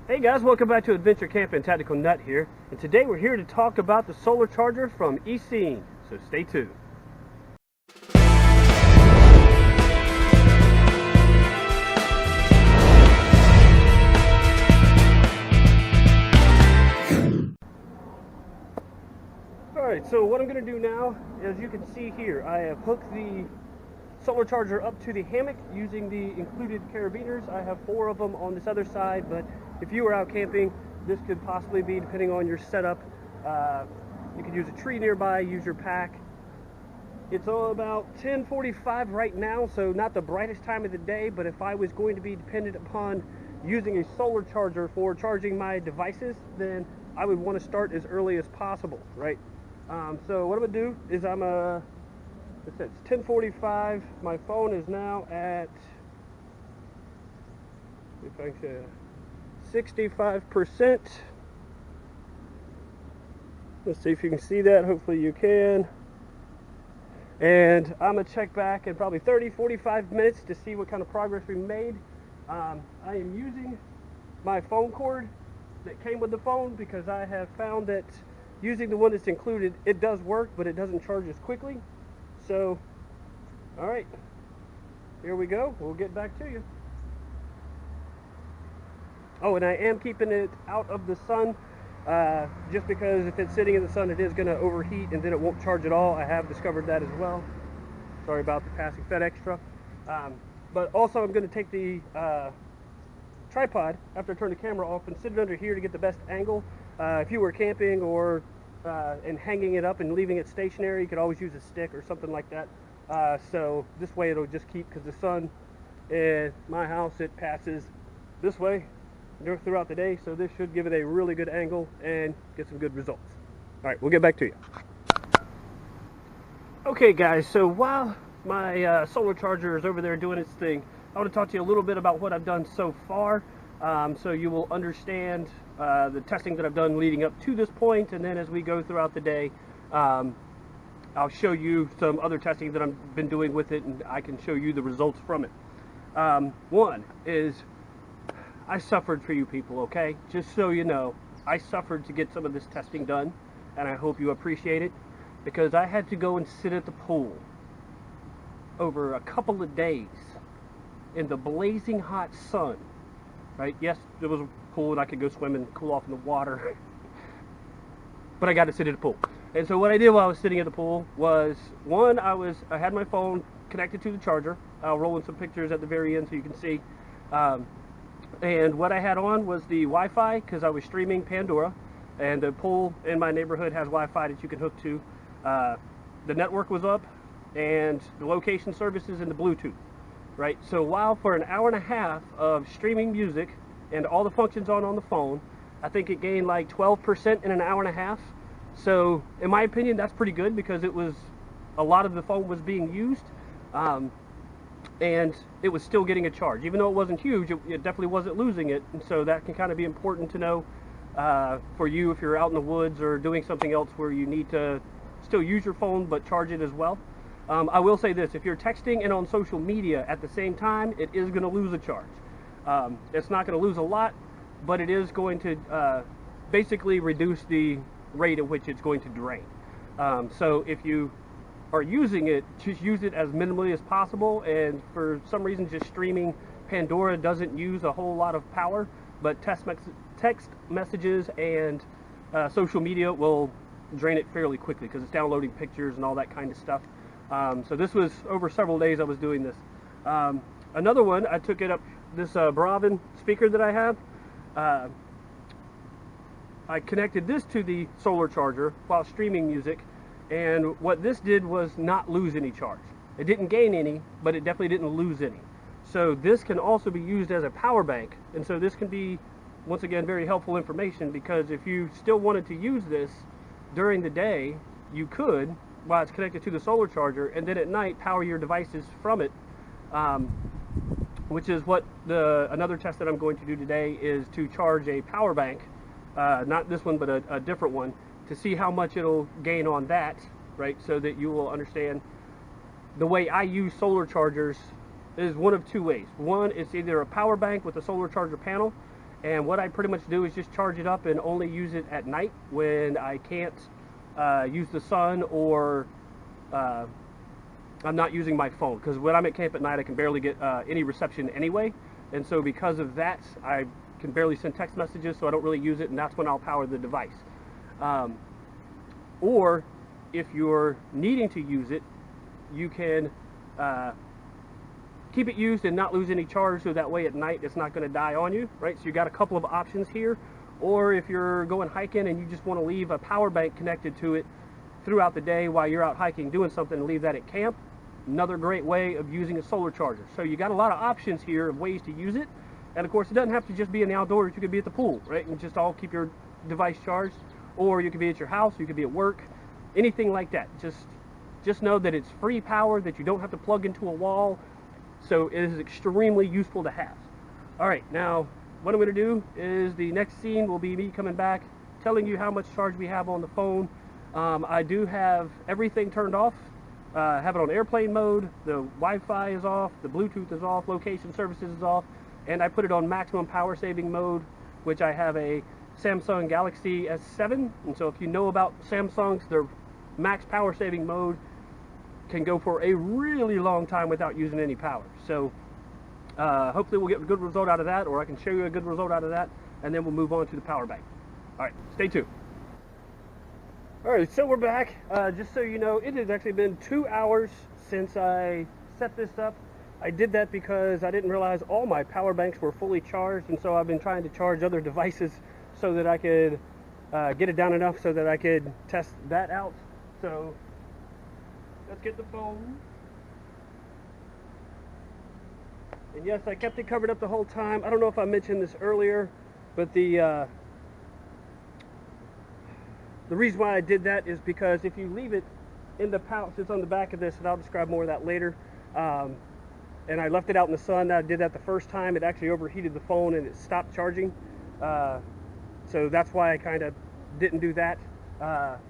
Hey guys, welcome back to Adventure Camping. Tactical Nut here, and today we're here to talk about the solar charger from ECEEN, so stay tuned. Alright, so what I'm going to do now, as you can see here, I have hooked the solar charger up to the hammock using the included carabiners. I have 4 of them on this other side, but if you were out camping, this could possibly be, depending on your setup, you could use a tree nearby, use your pack. It's about 10:45 right now, so not the brightest time of the day, but if I was going to be dependent upon using a solar charger for charging my devices, then I would want to start as early as possible, right? So what I'm going to do is it's 10:45. My phone is now at, if I can, 65%. Let's see if you can see that. Hopefully you can. And I'm going to check back in probably 30-45 minutes to see what kind of progress we made. I am using my phone cord that came with the phone because I have found that using the one that's included, it does work, but it doesn't charge as quickly. So, all right, here we go. We'll get back to you. Oh, and I am keeping it out of the sun, just because if it's sitting in the sun, it is going to overheat and then it won't charge at all. I have discovered that as well. Sorry about the passing FedEx truck. But also, I'm going to take the tripod after I turn the camera off and sit it under here to get the best angle. If you were camping or and hanging it up and leaving it stationary, you could always use a stick or something like that. So this way it'll just keep, because the sun in my house, it passes this way throughout the day, so this should give it a really good angle and get some good results. All right, we'll get back to you. Okay guys, so while my solar charger is over there doing its thing, I want to talk to you a little bit about what I've done so far, so you will understand the testing that I've done leading up to this point, and then as we go throughout the day, I'll show you some other testing that I've been doing with it, and I can show you the results from it. One is, I suffered for you people, okay? Just so you know, I suffered to get some of this testing done, and I hope you appreciate it, because I had to go and sit at the pool over a couple of days in the blazing hot sun, right? Yes, there was a pool and I could go swim and cool off in the water, but I got to sit at the pool. And so what I did while I was sitting at the pool was, one, I had my phone connected to the charger. I'll roll in some pictures at the very end so you can see. And what I had on was the Wi-Fi, because I was streaming Pandora, and the pool in my neighborhood has Wi-Fi that you can hook to. The network was up, and the location services and the Bluetooth, right? So while for an hour and a half of streaming music and all the functions on the phone, I think it gained like 12% in an hour and a half. So in my opinion, that's pretty good, because it was, a lot of the phone was being used, and it was still getting a charge. Even though it wasn't huge, it definitely wasn't losing it. And so that can kind of be important to know for you if you're out in the woods or doing something else where you need to still use your phone but charge it as well. I will say this, if you're texting and on social media at the same time, it is going to lose a charge. It's not going to lose a lot, but it is going to basically reduce the rate at which it's going to drain. So if you are using it, just use it as minimally as possible, and for some reason just streaming Pandora doesn't use a whole lot of power, but text messages and social media will drain it fairly quickly because it's downloading pictures and all that kind of stuff. So this was over several days I was doing this. Another one, I took it up, this Bravin speaker that I have, I connected this to the solar charger while streaming music, and what this did was not lose any charge. It didn't gain any, but it definitely didn't lose any. So this can also be used as a power bank, and so this can be, once again, very helpful information, because if you still wanted to use this during the day, you could, while it's connected to the solar charger, and then at night power your devices from it, which is what another test that I'm going to do today is to charge a power bank, not this one but a different one, to see how much it'll gain on that, right? So that you will understand the way I use solar chargers is one of two ways. One, it's either a power bank with a solar charger panel, And what I pretty much do is just charge it up and only use it at night when I can't use the sun, or I'm not using my phone, because when I'm at camp at night I can barely get any reception anyway, and so because of that I can barely send text messages, so I don't really use it, and that's when I'll power the device. Or if you're needing to use it, you can keep it used and not lose any charge, so that way at night it's not going to die on you, right? So you got a couple of options here. Or if you're going hiking and you just want to leave a power bank connected to it throughout the day while you're out hiking doing something, and leave that at camp, another great way of using a solar charger. So you got a lot of options here of ways to use it. And of course, it doesn't have to just be in the outdoors. You could be at the pool, right, and just all keep your device charged. Or you could be at your house, you could be at work, anything like that. Just know that it's free power, that you don't have to plug into a wall. So it is extremely useful to have. All right, now what I'm going to do is the next scene will be me coming back, telling you how much charge we have on the phone. I do have everything turned off. Have it on airplane mode, the Wi-Fi is off, the Bluetooth is off, location services is off, and I put it on maximum power saving mode, which I have a Samsung Galaxy S7, and so if you know about Samsungs, their max power saving mode can go for a really long time without using any power. So hopefully we'll get a good result out of that, or I can show you a good result out of that, and then we'll move on to the power bank. All right, stay tuned. All right, so we're back. Just so you know, it has actually been 2 hours since I set this up. I did that because I didn't realize all my power banks were fully charged, and so I've been trying to charge other devices so that I could get it down enough so that I could test that out. So let's get the phone. And yes, I kept it covered up the whole time. I don't know if I mentioned this earlier, but the reason why I did that is because if you leave it in the pouch that's on the back of this, and I'll describe more of that later, and I left it out in the sun, I did that the first time, it actually overheated the phone and it stopped charging. So that's why I kind of didn't do that.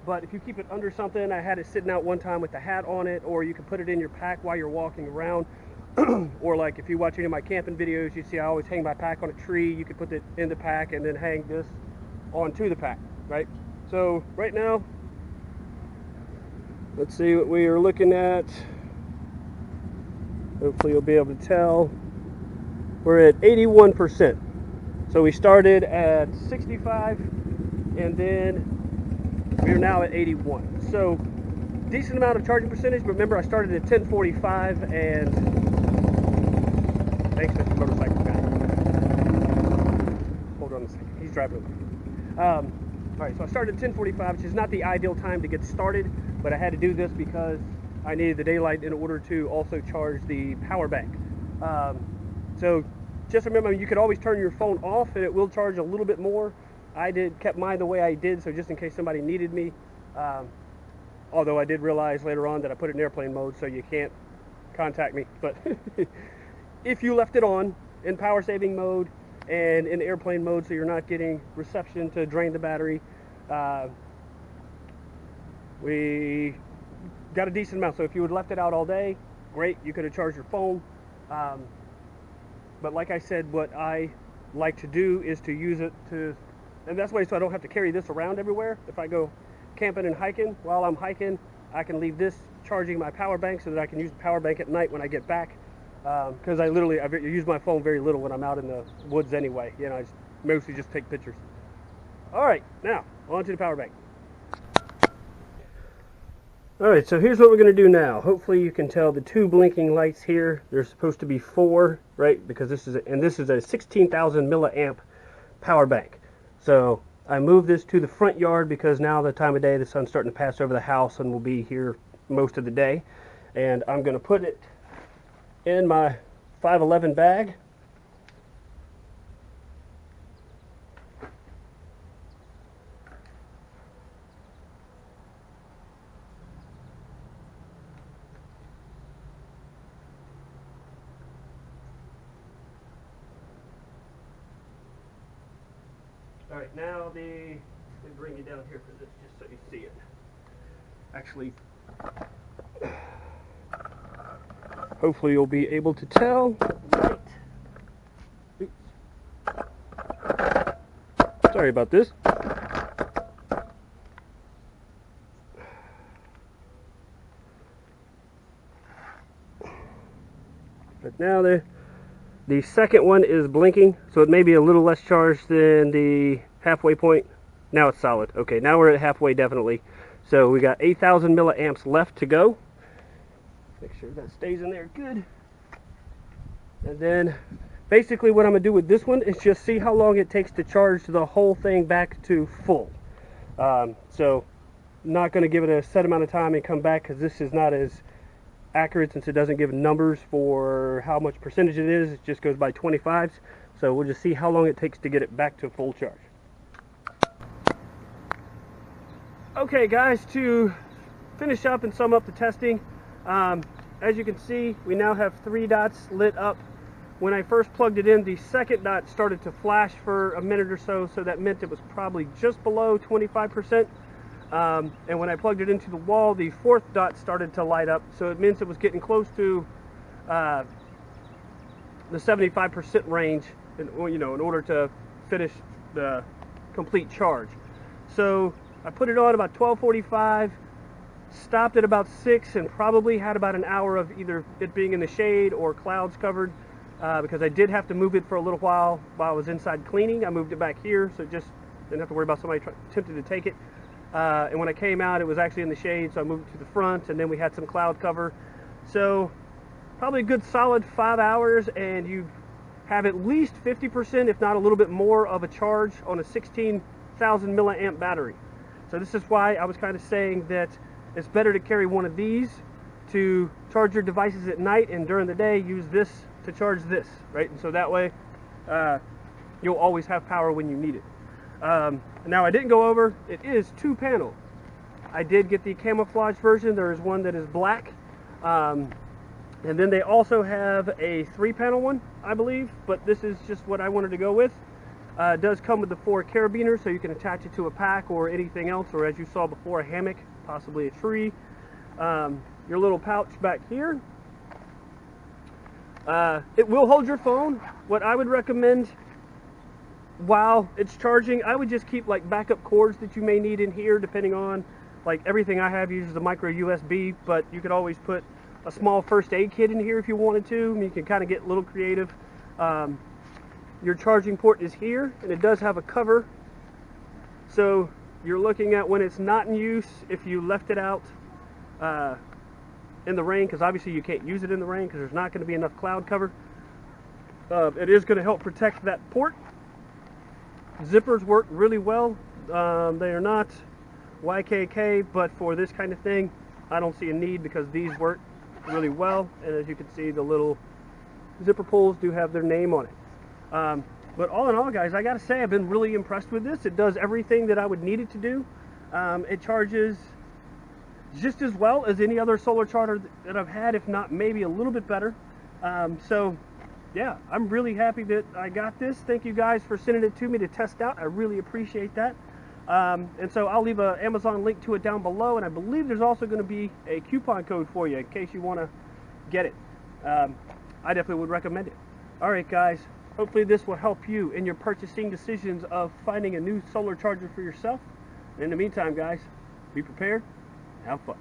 But if you keep it under something, I had it sitting out one time with the hat on it, or you can put it in your pack while you're walking around. Or like if you watch any of my camping videos, you see I always hang my pack on a tree. You could put it in the pack and then hang this onto the pack, right? So right now, let's see what we are looking at. Hopefully you'll be able to tell. We're at 81%. So we started at 65 and then we're now at 81. So decent amount of charging percentage, but remember I started at 1045 and thanks, Mr. Motorcycle Guy. Hold on a second, he's driving over. All right, so I started at 1045, which is not the ideal time to get started, but I had to do this because I needed the daylight in order to also charge the power bank. So just remember, you could always turn your phone off and it will charge a little bit more. I kept mine the way I did, so just in case somebody needed me. Although I did realize later on that I put it in airplane mode, so you can't contact me. But if you left it on in power saving mode and in airplane mode, so you're not getting reception to drain the battery, we got a decent amount. So if you had left it out all day, great, you could have charged your phone. But like I said, what I like to do is to use it to, and that's why, so I don't have to carry this around everywhere. If I go camping and hiking, while I'm hiking, I can leave this charging my power bank so that I can use the power bank at night when I get back. Because I use my phone very little when I'm out in the woods anyway. You know, I mostly just take pictures. All right, now on to the power bank. All right, so here's what we're going to do now. Hopefully you can tell the two blinking lights here. There's supposed to be 4, right? Because this is a 16,000 milliamp power bank. So I moved this to the front yard because now the time of day, the sun's starting to pass over the house and will be here most of the day. And I'm going to put it in my 511 bag. All right, now let me bring you down here for this just so you see it. Actually, hopefully you'll be able to tell. Right. Oops. Sorry about this. But now the second one is blinking, so it may be a little less charged than the halfway point. Now it's solid. Okay, now we're at halfway definitely. So we got 8,000 milliamps left to go. Make sure that stays in there good. And then basically what I'm going to do with this one is just see how long it takes to charge the whole thing back to full. So not going to give it a set amount of time and come back, because this is not as accurate since it doesn't give numbers for how much percentage it is. It just goes by 25s. So we'll just see how long it takes to get it back to full charge. Okay guys, to finish up and sum up the testing, as you can see, we now have 3 dots lit up. When I first plugged it in, the second dot started to flash for a minute or so, so that meant it was probably just below 25%. And when I plugged it into the wall, the 4th dot started to light up, so it means it was getting close to the 75% range in order to finish the complete charge. So I put it on about 12:45, stopped at about 6, and probably had about an hour of either it being in the shade or clouds covered, because I did have to move it for a little while I was inside cleaning. I moved it back here, so it just didn't have to worry about somebody attempting to take it. And when I came out, it was actually in the shade, so I moved it to the front, and then we had some cloud cover. So probably a good solid 5 hours, and you have at least 50%, if not a little bit more, of a charge on a 16,000 milliamp battery. So this is why I was kind of saying that it's better to carry one of these to charge your devices at night, and during the day use this to charge this, right? And so that way you'll always have power when you need it. Now I didn't go over, it is 2-panel. I did get the camouflage version. There is one that is black, and then they also have a 3-panel one, I believe, but this is just what I wanted to go with. It does come with the 4 carabiners, so you can attach it to a pack or anything else, or as you saw before, a hammock, possibly a tree. Your little pouch back here. It will hold your phone. What I would recommend while it's charging, I would just keep like backup cords that you may need in here, depending on, like, everything I have uses a micro USB, but you could always put a small first aid kit in here if you wanted to. I mean, you can kind of get a little creative. Your charging port is here, and it does have a cover, so you're looking at when it's not in use, if you left it out in the rain, because obviously you can't use it in the rain because there's not going to be enough cloud cover. It is going to help protect that port. Zippers work really well. They are not YKK, but for this kind of thing, I don't see a need because these work really well. And as you can see, the little zipper pulls do have their name on it. But all in all, guys, I gotta say I've been really impressed with this. It does everything that I would need it to do. It charges just as well as any other solar charger that I've had, if not maybe a little bit better. So yeah, I'm really happy that I got this. Thank you guys for sending it to me to test out. I really appreciate that. And so I'll leave an Amazon link to it down below, and I believe there's also going to be a coupon code for you in case you want to get it. I definitely would recommend it. All right, guys, hopefully this will help you in your purchasing decisions of finding a new solar charger for yourself. And in the meantime, guys, be prepared, have fun.